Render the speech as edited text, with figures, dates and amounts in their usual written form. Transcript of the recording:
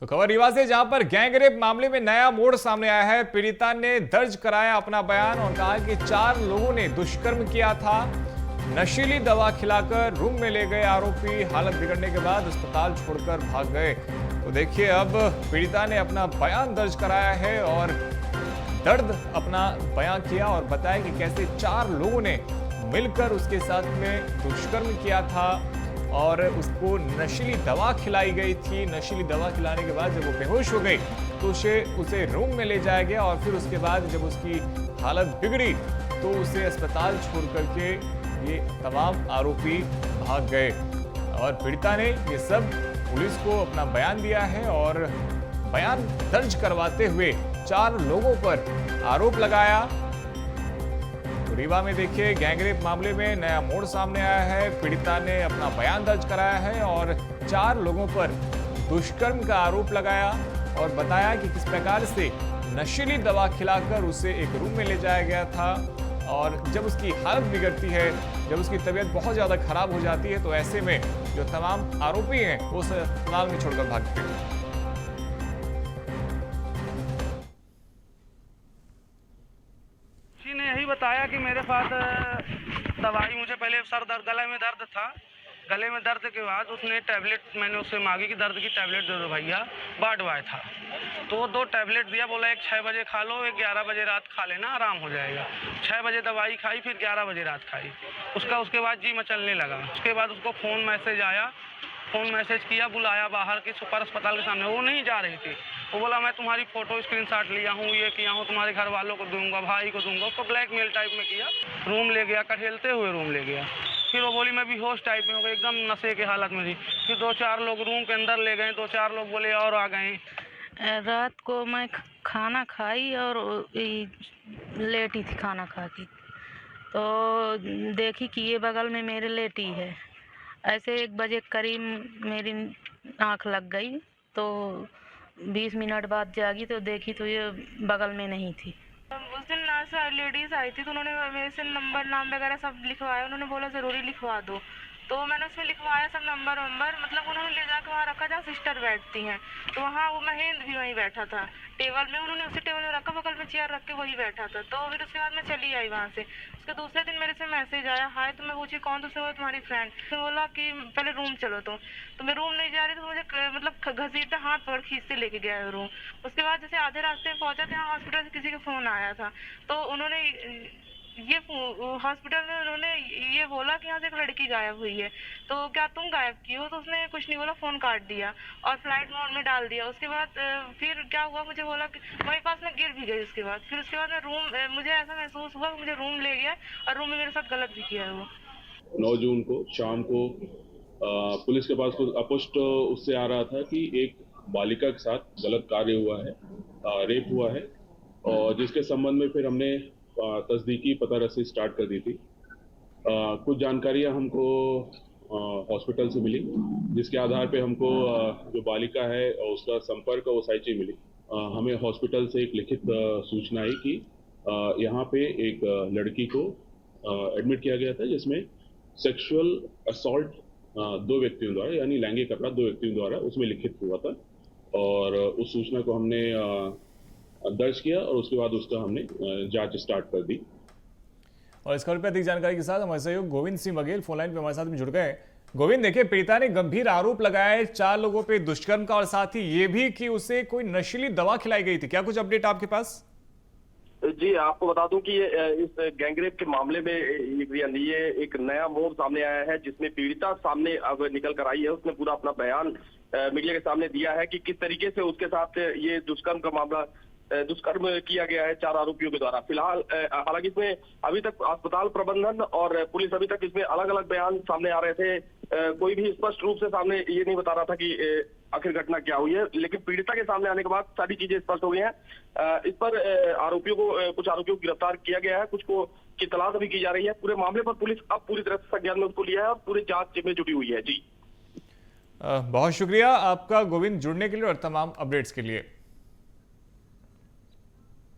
तो खबर रीवा से, जहां पर गैंगरेप मामले में नया मोड़ सामने आया है। पीड़िता ने दर्ज कराया अपना बयान और कहा कि 4 लोगों ने दुष्कर्म किया था। नशीली दवा खिलाकर रूम में ले गए आरोपी, हालत बिगड़ने के बाद अस्पताल छोड़कर भाग गए। तो देखिए, अब पीड़िता ने अपना बयान दर्ज कराया है और दर्द अपना बयान किया और बताया कि कैसे 4 लोगों ने मिलकर उसके साथ में दुष्कर्म किया था और उसको नशीली दवा खिलाई गई थी। नशीली दवा खिलाने के बाद जब वो बेहोश हो गई तो उसे रूम में ले जाया गया और फिर उसके बाद जब उसकी हालत बिगड़ी तो उसे अस्पताल छोड़ करके ये तमाम आरोपी भाग गए। और पीड़िता ने ये सब पुलिस को अपना बयान दिया है और बयान दर्ज करवाते हुए 4 लोगों पर आरोप लगाया। रीवा में देखिए, गैंगरेप मामले में नया मोड़ सामने आया है। पीड़िता ने अपना बयान दर्ज कराया है और 4 लोगों पर दुष्कर्म का आरोप लगाया और बताया कि किस प्रकार से नशीली दवा खिलाकर उसे एक रूम में ले जाया गया था और जब उसकी हालत बिगड़ती है, जब उसकी तबीयत बहुत ज्यादा खराब हो जाती है तो ऐसे में जो तमाम आरोपी हैं वो उसे अस्पताल में छोड़कर भागते हैं। ने यही बताया कि मेरे पास दवाई, मुझे पहले सर दर्द, गले में दर्द था। गले में दर्द के बाद उसने टैबलेट, मैंने उससे मांगी कि दर्द की टैबलेट दे दो भैया, बाडवाई था। तो 2 टैबलेट दिया, बोला एक 6 बजे खा लो, एक 11 बजे रात खा लेना, आराम हो जाएगा। 6 बजे दवाई खाई, फिर 11 बजे रात खाई। उसके बाद जी मचलने लगा। उसके बाद उसको फ़ोन मैसेज आया, फ़ोन मैसेज किया, बुलाया बाहर के सुपर अस्पताल के सामने। वो नहीं जा रही थी। वो बोला मैं तुम्हारी फ़ोटो स्क्रीनशॉट लिया हूँ, ये किया हूँ, तुम्हारे घर वालों को दूंगा, भाई को दूंगा। उसको ब्लैकमेल टाइप में किया। रूम ले गया, कठेलते हुए रूम ले गया। फिर वो बोली मैं बेहोश टाइप में हो गई, एकदम नशे के हालत में थी। फिर 2-4 लोग रूम के अंदर ले गए, 2-4 लोग बोले और आ गए। रात को मैं खाना खाई और लेटी थी खाना खा के, तो देखी कि ये बगल में मेरे लेटी है। ऐसे 1 बजे करीब मेरी आँख लग गई, तो 20 मिनट बाद जागी तो देखी तो ये बगल में नहीं थी। उस दिन नर्स लेडीज आई थी तो उन्होंने मेरे से नंबर, नाम वगैरह सब लिखवाया। उन्होंने बोला ज़रूरी लिखवा दो, तो मैंने उसमें लिखवाया सब नंबर वंबर। मतलब उन्होंने ले जाकर वहाँ रखा जहाँ सिस्टर बैठती हैं, तो वहाँ वो महेंद्र भी वहीं बैठा था टेबल में। उन्होंने उसी टेबल में रखा, बगल में चेयर रख के वही बैठा था। तो फिर उसके बाद मैं चली आई वहाँ से। उसके दूसरे दिन मेरे से मैसेज आया, हाय। तो मैं पूछी कौन, तो वो तुम्हारी फ्रेंड। तो बोला कि पहले रूम चलो। तो मैं रूम नहीं जा रही, तो मुझे मतलब घसीटता, हाथ पकड़ खींच से लेके गया है रूम। उसके बाद जैसे आधे रास्ते में पहुंचा, तो हॉस्पिटल से किसी का फ़ोन आया था। तो उन्होंने ये हॉस्पिटल में उन्होंने ये बोला कि यहाँ से एक लड़की गायब हुई है, तो क्या तुम गायब की हो? तो उसने कुछ नहीं बोला, फ़ोन काट दिया और फ्लाइट मोड में डाल दिया। उसके बाद फिर क्या हुआ, मुझे बोला कि मेरे पास में गिर भी गई। उसके बाद मैं रूम, मुझे ऐसा महसूस हुआ कि मुझे रूम ले गया और रूम में मेरे साथ गलत भी किया है वो। 9 जून को शाम को पुलिस के पास कुछ अपुष्ट उससे आ रहा था कि एक बालिका के साथ गलत कार्य हुआ है, रेप हुआ है, और जिसके संबंध में फिर हमने तस्दीकी पता रसी स्टार्ट कर दी थी। कुछ जानकारियां हमको हॉस्पिटल से मिली, जिसके आधार पे हमको जो बालिका है उसका संपर्क और साइची मिली। हमें हॉस्पिटल से एक लिखित सूचना आई कि यहाँ पे एक लड़की को एडमिट किया गया था, जिसमें सेक्सुअल असॉल्ट 2 व्यक्तियों द्वारा, यानी लैंगिक अपराध 2 व्यक्तियों द्वारा उसमें लिखित हुआ था। और उस सूचना को हमने दर्ज किया और उसके बाद उसका हमने जांच स्टार्ट कर दी। और इस खबर पर अधिक जानकारी के साथ हमारे सहयोग गोविंद सिंह बघेल फोन लाइन पे हमारे साथ में जुड़ गए। गोविंद, देखिए, पीड़िता ने गंभीर आरोप लगाया है 4 लोगों पे दुष्कर्म का और साथ ही ये भी कि उसे कोई नशीली दवा खिलाई गई थी। क्या कुछ अपडेट आपके पास? जी, आपको बता दूं कि इस गैंगरेप के मामले में ये एक नया मोड़ सामने आया है, जिसमें पीड़िता सामने अब निकल कर आई है। उसने पूरा अपना बयान मीडिया के सामने दिया है कि किस तरीके से उसके साथ ये दुष्कर्म किया गया है 4 आरोपियों के द्वारा। फिलहाल हालांकि इसमें अभी तक अस्पताल प्रबंधन और पुलिस अभी तक इसमें अलग अलग बयान सामने आ रहे थे। कोई भी स्पष्ट रूप से सामने ये नहीं बता रहा था कि आखिर घटना क्या हुई है, लेकिन पीड़िता के सामने आने के बाद सारी चीजें स्पष्ट हो गई हैं। इस पर कुछ आरोपियों को गिरफ्तार किया गया है, कुछ को की तलाश अभी की जा रही है। पूरे मामले पर पुलिस अब पूरी तरह से संज्ञान में उसको लिया है और पूरी जांच में जुटी हुई है। जी, बहुत शुक्रिया आपका गोविंद, जुड़ने के लिए और तमाम अपडेट्स के लिए।